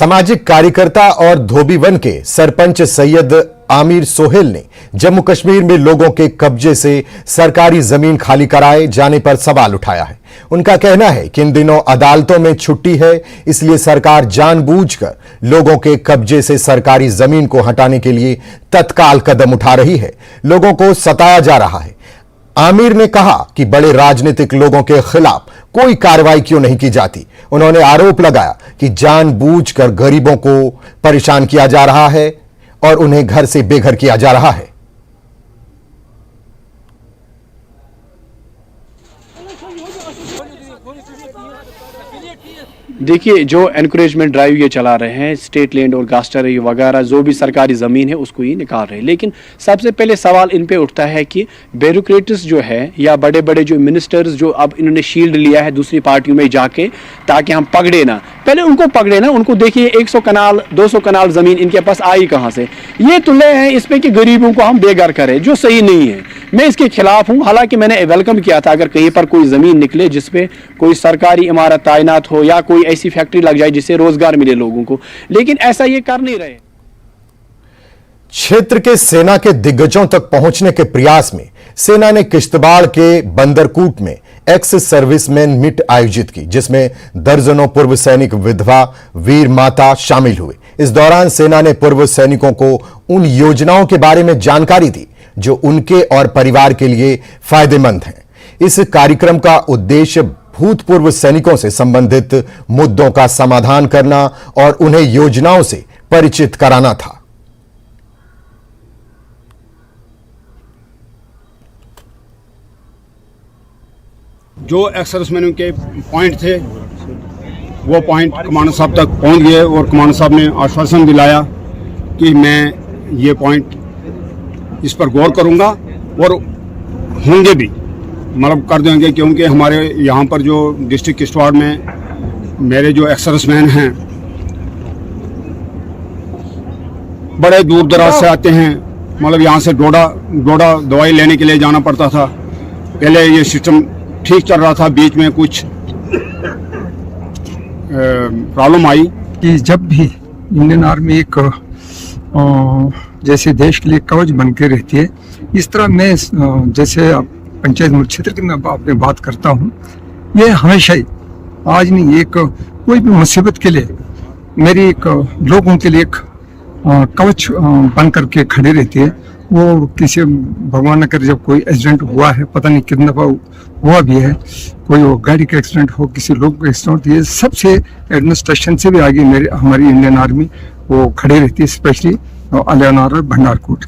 सामाजिक कार्यकर्ता और धोबीवन के सरपंच सैयद आमिर सोहेल ने जम्मू कश्मीर में लोगों के कब्जे से सरकारी जमीन खाली कराए जाने पर सवाल उठाया है। उनका कहना है कि इन दिनों अदालतों में छुट्टी है, इसलिए सरकार जानबूझकर लोगों के कब्जे से सरकारी जमीन को हटाने के लिए तत्काल कदम उठा रही है, लोगों को सताया जा रहा है। आमिर ने कहा कि बड़े राजनीतिक लोगों के खिलाफ कोई कार्रवाई क्यों नहीं की जाती। उन्होंने आरोप लगाया कि जानबूझकर गरीबों को परेशान किया जा रहा है और उन्हें घर से बेघर किया जा रहा है। देखिए, जो एनकरेजमेंट ड्राइव ये चला रहे हैं, स्टेट लैंड और गास्टर वगैरह जो भी सरकारी ज़मीन है उसको ही निकाल रहे हैं। लेकिन सबसे पहले सवाल इन पे उठता है कि ब्यूरोक्रेट्स जो है या बड़े बड़े जो मिनिस्टर्स जो अब इन्होंने शील्ड लिया है दूसरी पार्टियों में जाके ताकि हम पकड़े ना, पहले उनको पकड़े ना। उनको देखिए 100 कनाल 200 कनाल ज़मीन इनके पास आई कहाँ से। ये तुले हैं इस पर कि गरीबों को हम बेघर करें, जो सही नहीं है। मैं इसके खिलाफ हूँ। हालांकि मैंने वेलकम किया था अगर कहीं पर कोई ज़मीन निकले जिसपे कोई सरकारी इमारत तैनात हो या कोई ऐसी फैक्ट्री लग जाए जिससे रोजगार मिले लोगों को, लेकिन ऐसा ये कर नहीं रहे। क्षेत्र के सेना के दिग्गजों तक पहुंचने के प्रयास में सेना ने किश्तवाड़ के बंदरकूट में एक्स सर्विसमैन मीट आयोजित की, जिसमें दर्जनों पूर्व सैनिक, विधवा, वीर माता शामिल हुए। इस दौरान सेना ने पूर्व सैनिकों को उन योजनाओं के बारे में जानकारी दी जो उनके और परिवार के लिए फायदेमंद हैं। इस कार्यक्रम का उद्देश्य भूतपूर्व सैनिकों से संबंधित मुद्दों का समाधान करना और उन्हें योजनाओं से परिचित कराना था। जो एक्स-सर्विसमैन के पॉइंट थे वो पॉइंट कमांडर साहब तक पहुंच गए और कमांडर साहब ने आश्वासन दिलाया कि मैं ये पॉइंट इस पर गौर करूंगा और होंगे भी, मतलब कर देंगे, क्योंकि हमारे यहाँ पर जो डिस्ट्रिक्ट किश्तवाड़ में मेरे जो एक्स-सर्विसमैन हैं बड़े दूर दराज से आते हैं। मतलब यहाँ से डोडा दवाई लेने के लिए जाना पड़ता था। पहले ये सिस्टम ठीक चल रहा था, बीच में कुछ प्रॉब्लम आई कि जब भी इंडियन आर्मी एक जैसे देश के लिए कवच बन के रहती है, इस तरह मैं जैसे पंचायत मुख्य क्षेत्र की मैं अपनी बात करता हूँ, ये हमेशा ही आज नहीं एक कोई भी मुसीबत के लिए मेरी एक लोगों के लिए एक कवच बन करके खड़े रहती है। वो किसी भगवान न करे जब कोई एक्सीडेंट हुआ है, पता नहीं कितने दफा हुआ भी है, कोई वो गाड़ी का एक्सीडेंट हो, किसी लोग का एक्सीडेंट, ये सबसे एडमिनिस्ट्रेशन से भी आगे हमारी इंडियन आर्मी वो खड़े रहती है, स्पेशली अलियानार और भंडारकोट।